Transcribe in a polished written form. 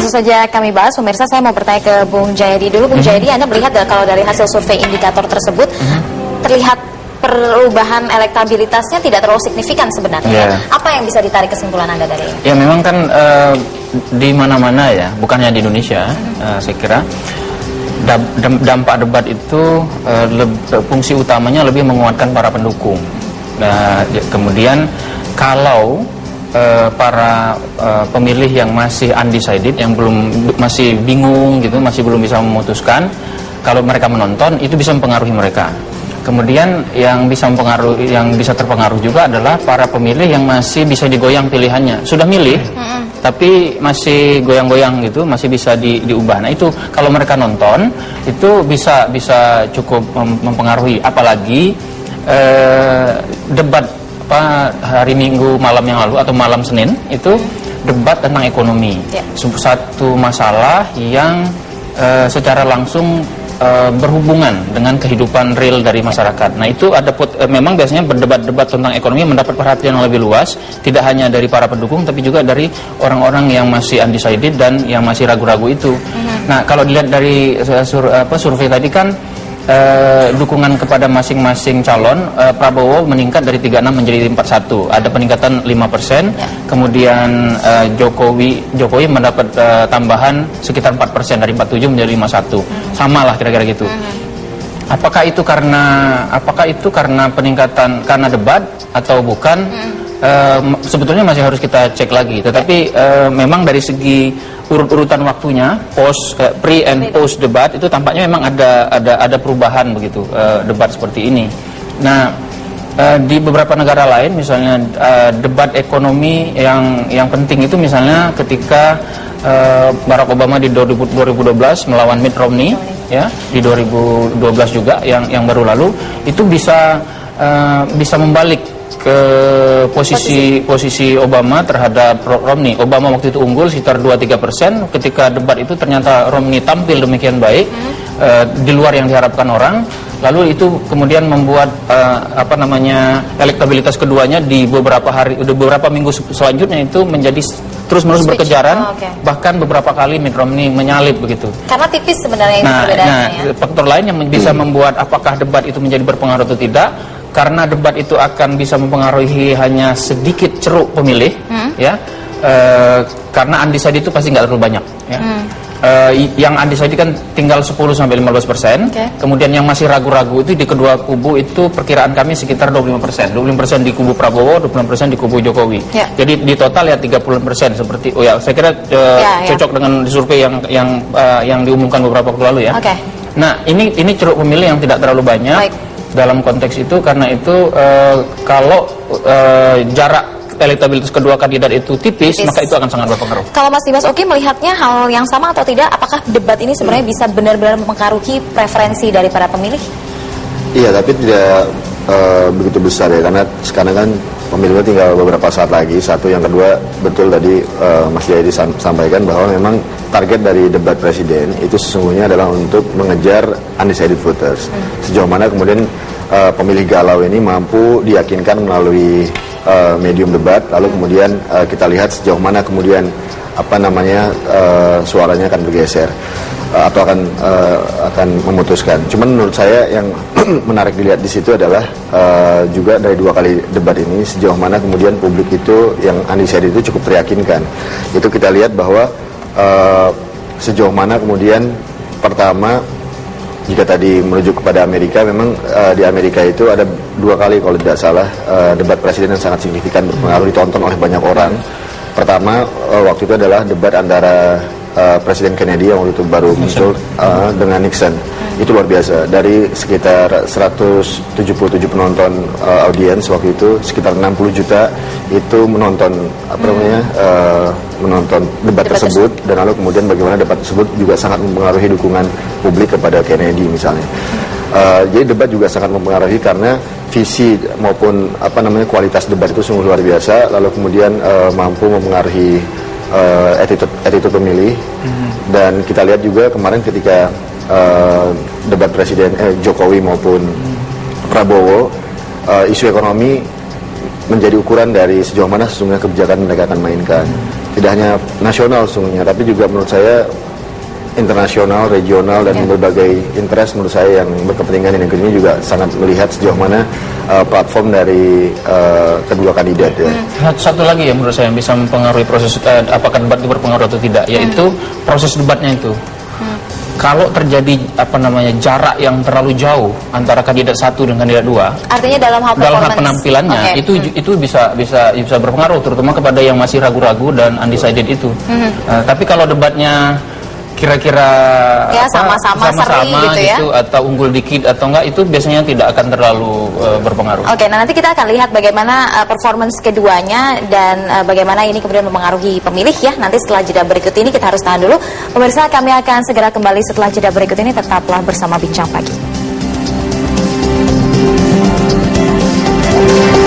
langsung saja kami bahas. Pemirsa, saya mau bertanya ke Bung Jayadi dulu. Bung Jayadi, Anda melihat kalau dari hasil survei indikator tersebut terlihat perubahan elektabilitasnya tidak terlalu signifikan sebenarnya. Apa yang bisa ditarik kesimpulan Anda dari ini? Ya memang kan di mana-mana ya, bukannya di Indonesia, saya kira dampak debat itu fungsi utamanya lebih menguatkan para pendukung. Nah, kemudian kalau para pemilih yang masih undecided, yang masih bingung gitu, masih belum bisa memutuskan, kalau mereka menonton itu bisa mempengaruhi mereka. Kemudian yang bisa terpengaruh juga adalah para pemilih yang masih bisa digoyang pilihannya. Sudah milih, tapi masih goyang-goyang gitu, masih bisa diubah. Nah itu kalau mereka nonton itu bisa cukup mempengaruhi. Apalagi debat hari Minggu malam yang lalu atau malam Senin itu debat tentang ekonomi. Satu masalah yang secara langsung berhubungan dengan kehidupan real dari masyarakat. Nah itu memang biasanya berdebat-debat tentang ekonomi mendapat perhatian yang lebih luas, tidak hanya dari para pendukung tapi juga dari orang-orang yang masih undecided dan yang masih ragu-ragu itu. Nah kalau dilihat dari survei tadi kan dukungan kepada masing-masing calon, Prabowo meningkat dari 36 menjadi 41, ada peningkatan 5%. Kemudian Jokowi mendapat tambahan sekitar 4%, dari 47 menjadi 51. Sama lah kira-kira gitu. Apakah itu karena peningkatan karena debat atau bukan? Sebetulnya masih harus kita cek lagi. Tetapi memang dari segi urut-urutan waktunya, pre and post debat itu tampaknya memang ada perubahan begitu, debat seperti ini. Nah, di beberapa negara lain misalnya debat ekonomi yang penting itu misalnya ketika Barack Obama di 2012 melawan Mitt Romney, ya di 2012 juga yang baru lalu itu bisa membalik ke posisi Obama terhadap Romney. Obama waktu itu unggul sekitar 2-3%. Ketika debat itu ternyata Romney tampil demikian baik, di luar yang diharapkan orang. Lalu itu kemudian membuat elektabilitas keduanya di beberapa minggu selanjutnya itu menjadi terus-menerus berkejaran. Bahkan beberapa kali Mitt Romney menyalip begitu. Karena tipis sebenarnya ini perbedaannya. Faktor lain yang bisa membuat apakah debat itu menjadi berpengaruh atau tidak, karena debat itu akan bisa mempengaruhi hanya sedikit ceruk pemilih, ya, karena undecided itu pasti nggak terlalu banyak, ya. Yang undecided kan tinggal 10-15%, kemudian yang masih ragu-ragu itu di kedua kubu itu perkiraan kami sekitar 25%, 25% di kubu Prabowo, 25% di kubu Jokowi. Jadi di total ya 30% seperti, saya kira cocok dengan survei yang diumumkan beberapa waktu lalu ya. Nah ini ceruk pemilih yang tidak terlalu banyak. Dalam konteks itu, karena itu kalau jarak elektabilitas kedua kandidat itu tipis, maka itu akan sangat berpengaruh. Kalau Mas Dimas Oki melihatnya hal yang sama atau tidak? Apakah debat ini sebenarnya bisa benar-benar mempengaruhi preferensi dari para pemilih? Iya, tapi tidak begitu besar ya, karena sekarang kan pemilunya tinggal beberapa saat lagi. Satu, yang kedua, betul tadi Mas Jayadi sampaikan bahwa memang target dari debat presiden itu sesungguhnya adalah untuk mengejar undecided voters. Sejauh mana kemudian pemilih galau ini mampu diyakinkan melalui medium debat, lalu kemudian kita lihat sejauh mana kemudian suaranya akan bergeser atau akan memutuskan. Cuman menurut saya yang menarik dilihat di situ adalah juga dari 2 kali debat ini sejauh mana kemudian publik itu yang undecided itu cukup teryakinkan. Itu kita lihat bahwa sejauh mana kemudian pertama, jika tadi merujuk kepada Amerika, memang di Amerika itu ada 2 kali kalau tidak salah debat presiden yang sangat signifikan berpengaruh, ditonton oleh banyak orang. Pertama, waktu itu adalah debat antara Presiden Kennedy yang waktu itu baru muncul dengan Nixon. Itu luar biasa. Dari sekitar 177 penonton audiens waktu itu, sekitar 60 juta itu menonton menonton debat tersebut, dan lalu kemudian bagaimana debat tersebut juga sangat mempengaruhi dukungan publik kepada Kennedy misalnya. Jadi debat juga sangat mempengaruhi karena visi maupun kualitas debat itu sungguh luar biasa, lalu kemudian mampu mempengaruhi attitude pemilih. Dan kita lihat juga kemarin ketika debat presiden Jokowi maupun Prabowo, isu ekonomi menjadi ukuran dari sejauh mana sesungguhnya kebijakan mereka akan mainkan. tidak hanya nasional sesungguhnya, tapi juga menurut saya internasional, regional, dan berbagai interest menurut saya yang berkepentingan di negeri ini juga sangat melihat sejauh mana platform dari kedua kandidat ya. Satu lagi ya menurut saya yang bisa mempengaruhi proses apakah debat itu berpengaruh atau tidak, yaitu proses debatnya itu. Kalau terjadi jarak yang terlalu jauh antara kandidat satu dan kandidat dua, artinya dalam hal penampilannya itu bisa berpengaruh, terutama kepada yang masih ragu-ragu dan undecided itu. Tapi kalau debatnya kira-kira sama-sama gitu, atau unggul dikit atau enggak, itu biasanya tidak akan terlalu berpengaruh. Oke, nah nanti kita akan lihat bagaimana performance keduanya dan bagaimana ini kemudian mempengaruhi pemilih ya. Nanti setelah jeda berikut ini kita harus tahan dulu. Pemirsa, kami akan segera kembali setelah jeda berikut ini, tetaplah bersama Bincang Pagi.